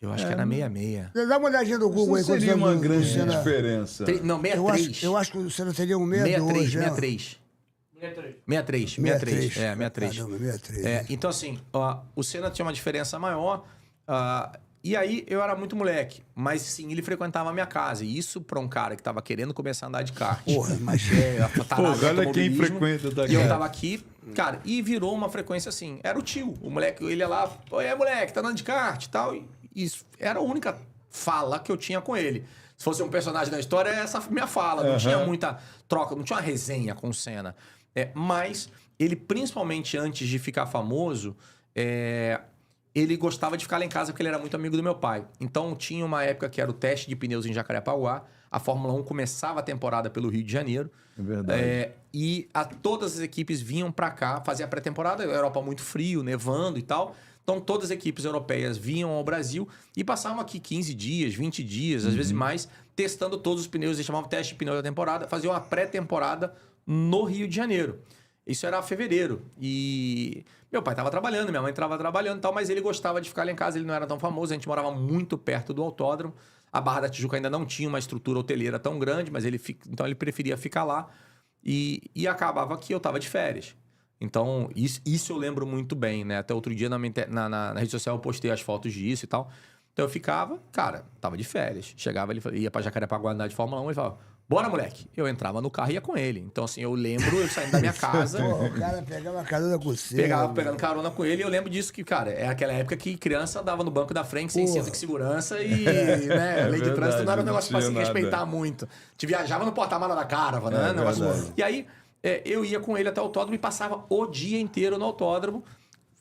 Eu acho que era 66. Dá uma olhadinha no Google aí. Isso seria uma grande Senna. diferença. Não, 63. Eu acho que o Senna teria um 62, 63. 63. É, 63. Caramba, 63. É, então, assim, ó, o Senna tinha uma diferença maior. E aí, eu era muito moleque. Mas, sim, ele frequentava a minha casa. E isso, pra um cara que tava querendo começar a andar de kart. Porra, mas... Porra, olha quem frequenta da E eu casa. tava aqui, cara, e virou uma frequência assim. Era o tio. O moleque, ele ia lá, oi, moleque, tá andando de kart e tal. E isso era a única fala que eu tinha com ele. Se fosse um personagem da história, essa minha fala. Não tinha muita troca, não tinha uma resenha com o Senna. Mas ele, principalmente antes de ficar famoso, ele gostava de ficar lá em casa porque ele era muito amigo do meu pai. Então tinha uma época que era o teste de pneus em Jacarepaguá. A Fórmula 1 começava a temporada pelo Rio de Janeiro. É verdade. E todas as equipes vinham pra cá fazer a pré-temporada. A Europa muito frio, nevando e tal. Então todas as equipes europeias vinham ao Brasil e passavam aqui 15 dias, 20 dias, às vezes mais, testando todos os pneus. Eles chamavam teste de pneu da temporada. Faziam uma pré-temporada no Rio de Janeiro. Isso era fevereiro. E meu pai estava trabalhando, minha mãe estava trabalhando e tal, mas ele gostava de ficar lá em casa, ele não era tão famoso, a gente morava muito perto do autódromo. A Barra da Tijuca ainda não tinha uma estrutura hoteleira tão grande, mas então ele preferia ficar lá. E acabava que eu estava de férias. Então, isso eu lembro muito bem, né? Até outro dia na rede social eu postei as fotos disso e tal. Então eu ficava, cara, tava de férias. Chegava, ele ia pra Jacarepaguá andar de Fórmula 1 e ele falava, bora, moleque. Eu entrava no carro e ia com ele. Então, assim, eu lembro eu saindo da minha casa. Pô, o cara pegava carona com você. Pegando carona com ele. E eu lembro disso que, cara, é aquela época que criança andava no banco da frente sem cinto de segurança e, né, lei de trânsito não era um negócio pra se respeitar muito. Te viajava no porta-mala da Carava, né? E aí, eu ia com ele até o autódromo e passava o dia inteiro no autódromo,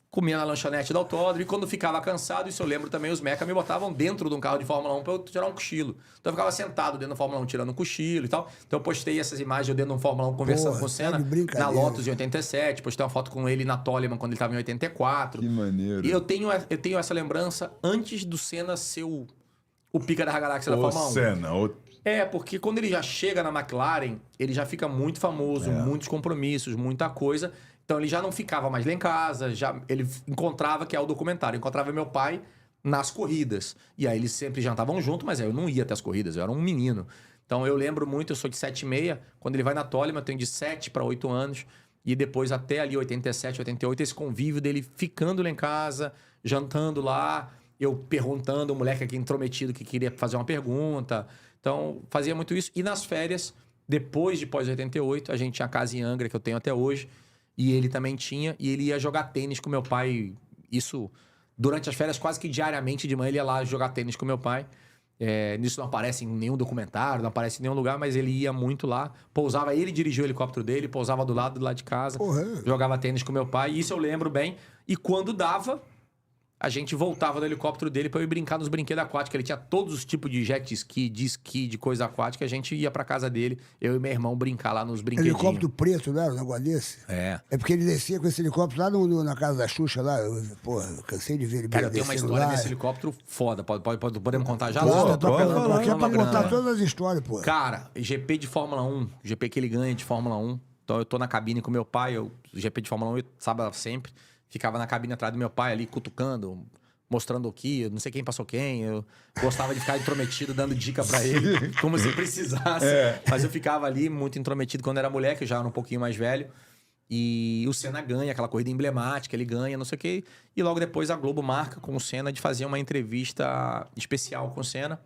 comia na lanchonete do autódromo, e quando ficava cansado, isso eu lembro também, os meca me botavam dentro de um carro de Fórmula 1 pra eu tirar um cochilo. Então eu ficava sentado dentro da Fórmula 1 tirando um cochilo e tal. Então eu postei essas imagens eu dentro de um Fórmula 1 conversando com o Senna na Lotus em 87, postei uma foto com ele na Toleman quando ele tava em 84. Que maneiro. E eu tenho essa lembrança antes do Senna ser o pica da galáxia da Fórmula 1. Senna, porque quando ele já chega na McLaren, ele já fica muito famoso, muitos compromissos, muita coisa. Então ele já não ficava mais lá em casa, ele encontrava, que é o documentário, encontrava meu pai nas corridas. E aí eles sempre jantavam junto, mas eu não ia até as corridas, eu era um menino. Então eu lembro muito, eu sou de 7,6, quando ele vai na Toleman, eu tenho de 7 para 8 anos. E depois até ali 87, 88, esse convívio dele ficando lá em casa, jantando lá, eu perguntando, o moleque aqui intrometido que queria fazer uma pergunta. Então fazia muito isso. E nas férias, depois de pós-88, a gente tinha a casa em Angra, que eu tenho até hoje. E ele também tinha, e ele ia jogar tênis com meu pai. Isso, durante as férias, quase que diariamente de manhã, ele ia lá jogar tênis com meu pai. Nisso não aparece em nenhum documentário, não aparece em nenhum lugar, mas ele ia muito lá. Pousava, ele dirigia o helicóptero dele, pousava do lado de casa, jogava tênis com meu pai. Isso eu lembro bem. E quando dava, a gente voltava do helicóptero dele para eu ir brincar nos brinquedos aquáticos. Ele tinha todos os tipos de jet ski, de esqui, de coisa aquática. A gente ia pra casa dele, eu e meu irmão brincar lá nos brinquedinhos. Helicóptero preto, né? Um negócio desse. É porque ele descia com esse helicóptero lá na casa da Xuxa, lá. Eu cansei de ver ele. Cara, eu tenho uma história lá. desse helicóptero foda. Podemos contar já? Claro, Lá? aqui é pra contar todas as histórias, pô. Cara, GP de Fórmula 1, GP que ele ganha de Fórmula 1. Então eu tô na cabine com meu pai, GP de Fórmula 1, eu sabe sempre. Ficava na cabine atrás do meu pai ali, cutucando, mostrando o que, eu não sei quem passou quem, eu gostava de ficar intrometido, dando dica pra ele, como se precisasse. Mas eu ficava ali muito intrometido quando era moleque, eu já era um pouquinho mais velho. E o Senna ganha, aquela corrida emblemática, ele ganha, não sei o quê. E logo depois a Globo marca com o Senna de fazer uma entrevista especial com o Senna.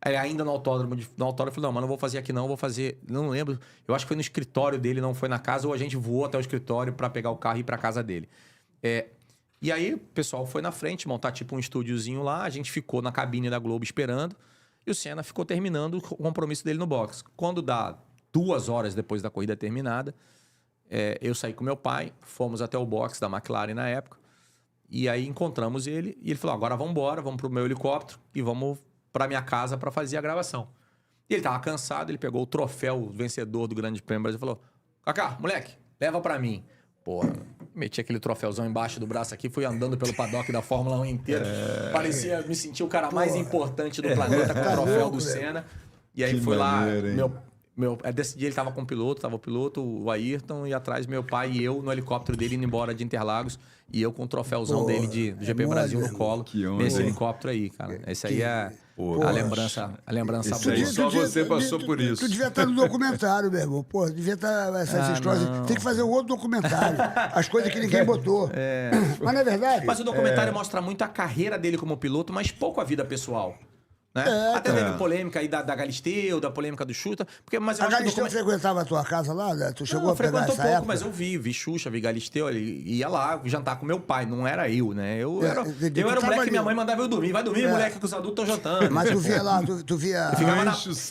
Aí, ainda no autódromo, eu falei, não, mas não vou fazer aqui não, vou fazer... Não lembro, eu acho que foi no escritório dele, não foi na casa, ou a gente voou até o escritório pra pegar o carro e ir pra casa dele. E aí o pessoal foi na frente montar tipo um estúdiozinho lá, a gente ficou na cabine da Globo esperando e o Senna ficou terminando o compromisso dele no box. Quando dá 2 horas depois da corrida terminada, eu saí com meu pai, fomos até o box da McLaren na época e aí encontramos ele e ele falou, agora vamos embora, vamos pro meu helicóptero e vamos pra minha casa pra fazer a gravação. E ele tava cansado, ele pegou o troféu vencedor do Grande Prêmio Brasil e falou, Cacá, moleque, leva pra mim. Porra, meti aquele troféuzão embaixo do braço aqui, fui andando pelo paddock da Fórmula 1 inteira. Me senti o cara mais importante do planeta com o troféu do Senna. E aí Que foi maneiro, lá, hein? Desse dia ele tava com o piloto, o Ayrton, e atrás meu pai e eu no helicóptero dele indo embora de Interlagos. E eu com o troféuzão dele do GP Brasil no colo. Nesse helicóptero aí, cara. Esse aí é a lembrança boa. Só você passou por isso. Tu devia estar no documentário, meu irmão. Pô, devia estar essas histórias. Não. Tem que fazer um outro documentário. As coisas que ninguém botou. Mas não é verdade? Mas o documentário mostra muito a carreira dele como piloto, mas pouco a vida pessoal. Né? Até teve polêmica aí da Galisteu, da polêmica do Xuxa. Mas eu A Galisteu frequentava a tua casa lá? Tu chegou a pegar essa pouco, época? mas eu vi Xuxa, vi Galisteu, ele ia lá jantar com meu pai, não era eu, né? Eu era o moleque que minha mãe mandava eu dormir. Vai dormir, moleque, que os adultos estão jantando. Mas tu via lá, tu via...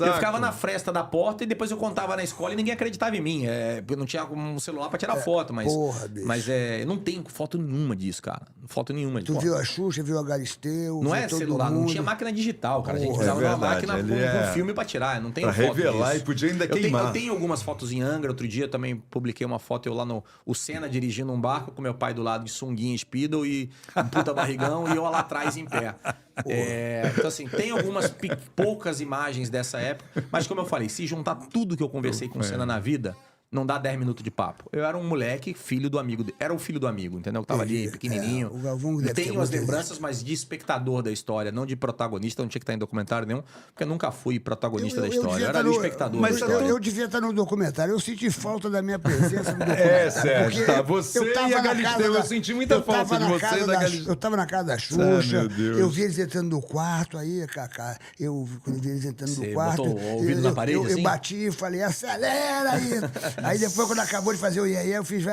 Eu ficava na fresta da porta e depois eu contava na escola e ninguém acreditava em mim. Eu não tinha um celular pra tirar foto, mas... Porra, bicho. Mas eu não tenho foto nenhuma disso, cara. Foto nenhuma. Tu viu a Xuxa, viu a Galisteu, não é celular, não tinha máquina digital, cara. A gente usava uma máquina com filme pra tirar. Não tem pra foto revelar disso. E podia ainda queimar. Eu tenho algumas fotos em Angra. Outro dia eu também publiquei uma foto eu lá o Senna dirigindo um barco com meu pai do lado de sunguinha, Speedo e um puta barrigão e eu lá atrás em pé. Então assim, tem algumas poucas imagens dessa época, mas como eu falei, se juntar tudo que eu conversei com o Senna na vida, não dá 10 minutos de papo. Eu era um moleque, filho do amigo. Era o filho do amigo, entendeu? Que tava ali, pequenininho. O Galvão deve tenho as lembranças, mas de espectador da história, não de protagonista. Não tinha que estar em documentário nenhum, porque eu nunca fui protagonista da história. Eu era ali espectador da história. Eu devia estar no documentário. Eu senti falta da minha presença no documentário. Sérgio, tá. Você e a Galisteu. Eu senti muita falta de você e da Galisteu. Eu tava na casa da Xuxa. Eu vi eles entrando no quarto aí, Cacá. Quando vi eles entrando no quarto... Botou o ouvido na parede, assim? Eu bati e falei, acelera aí. Aí depois, quando acabou de fazer o iê, eu fiz...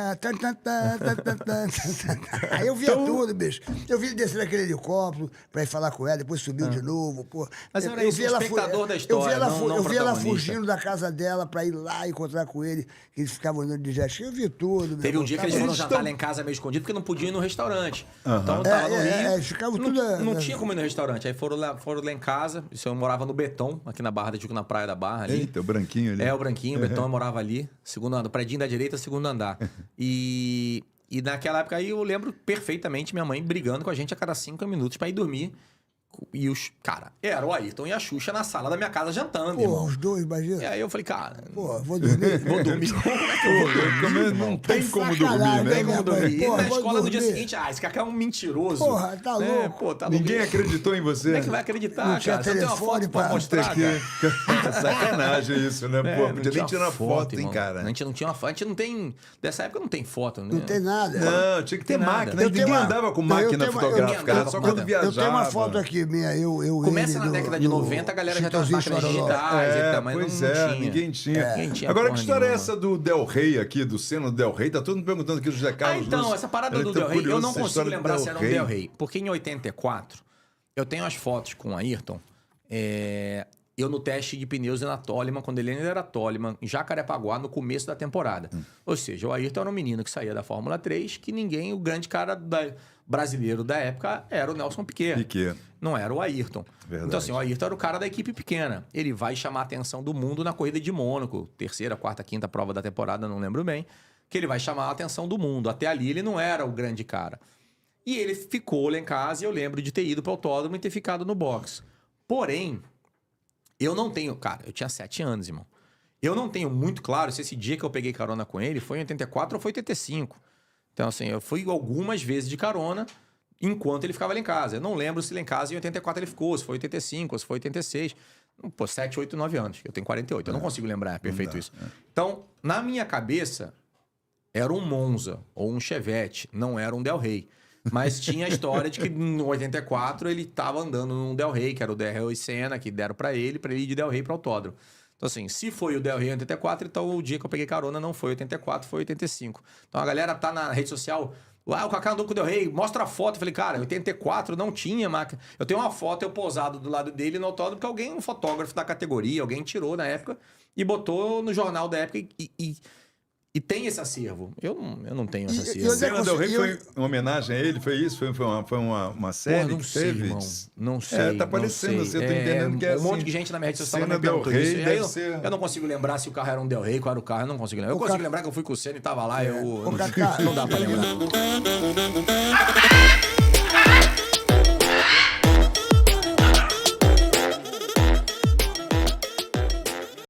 Aí eu via tudo, bicho. Eu vi ele descer naquele helicóptero pra ir falar com ela, depois subiu de novo, pô. Mas era isso, espectador da história, eu vi ela fugindo da casa dela pra ir lá encontrar com ele, que eles ficavam andando de jet ski. Eu vi tudo. Teve um dia que eles foram jantar lá em casa meio escondido, porque não podiam ir no restaurante. Então eu tava no Rio, ficava tudo... Não tinha como ir no restaurante. Aí foram lá em casa, isso eu morava no Beton, aqui na Barra da Tijuca, na Praia da Barra ali. Eita, o branquinho ali. O branquinho, o Beton, eu morava ali, segundo andar, prédio da direita, segundo andar. E naquela época aí eu lembro perfeitamente minha mãe brigando com a gente a cada 5 minutos pra ir dormir. E cara, era o Ayrton e a Xuxa na sala da minha casa jantando, irmão. Os dois, imagina. E aí eu falei, cara... vou dormir. Vou dormir. Como é que eu vou dormir? Não tem como dormir, né? Não tem como dormir. Porra, na escola no dia seguinte, esse cara é um mentiroso. Porra, tá louco. Tá louco. Ninguém acreditou em você. Como é que vai acreditar, não tinha cara? Você tem uma foto pra mostrar, cara? Sacanagem isso, né? Pô, podia nem tirar foto, hein, cara? A gente não tinha uma foto. A gente não tem... Dessa época não tem foto, né? Não tem nada. Não, tinha que ter máquina. Ninguém andava com máquina fotográfica. Só quando viajava. Eu tenho uma foto aqui minha, Começa na década de 90, a galera já tem as máquinas digitais, mas pois não tinha. Ninguém tinha. Agora, que história é essa do Del Rey aqui, do Senna do Del Rey? Tá todo mundo perguntando aqui do José Carlos. Então, essa parada do Del Rey, eu não consigo lembrar se era um Del Rey. Porque em 84, eu tenho as fotos com o Ayrton, eu no teste de pneus na Toleman, quando ele ainda era Toleman, em Jacarepaguá, no começo da temporada. Ou seja, o Ayrton era um menino que saía da Fórmula 3, que o grande cara brasileiro da época era o Nelson Piquet. Não era o Ayrton. Verdade. Então, assim, o Ayrton era o cara da equipe pequena. Ele vai chamar a atenção do mundo na corrida de Mônaco, terceira, quarta, quinta prova da temporada, não lembro bem, que ele vai chamar a atenção do mundo. Até ali ele não era o grande cara. E ele ficou lá em casa e eu lembro de ter ido para o autódromo e ter ficado no box. Porém, eu não tenho... Cara, eu tinha 7 anos, irmão. Eu não tenho muito claro se esse dia que eu peguei carona com ele foi em 84 ou foi em 85. Então, assim, eu fui algumas vezes de carona enquanto ele ficava lá em casa. Eu não lembro se lá em casa em 84 ele ficou, se foi 85, se foi 86. Pô, 7, 8, 9 anos. Eu tenho 48. Eu não consigo lembrar, é perfeito isso. Então, na minha cabeça, era um Monza ou um Chevette, não era um Del Rey. Mas tinha a história de que em 84 ele estava andando num Del Rey, que era o Del Rey Senna, que deram para ele ir de Del Rey para autódromo. Então, assim, se foi o Del Rey em 84, então o dia que eu peguei carona não foi 84, foi 85. Então a galera tá na rede social, o Kaká andou com o Del Rey, mostra a foto. Eu falei, cara, 84 não tinha máquina. Eu tenho uma foto, eu posado do lado dele no autódromo, porque um fotógrafo da categoria, alguém tirou na época e botou no jornal da época e tem esse acervo. Eu não tenho esse acervo. O Senna Del Rey foi uma homenagem a ele? Foi isso? Foi uma série não que sei, teve? Irmão. Não sei. Tá parecendo assim, eu tô entendendo que é assim. Um monte de gente na minha rede social Senna me perguntou Del isso. Rey Aí eu não consigo lembrar se o carro era um Del Rey, qual era o carro, eu não consigo lembrar. Eu consigo lembrar que eu fui com o Senna e tava lá, não dá pra lembrar.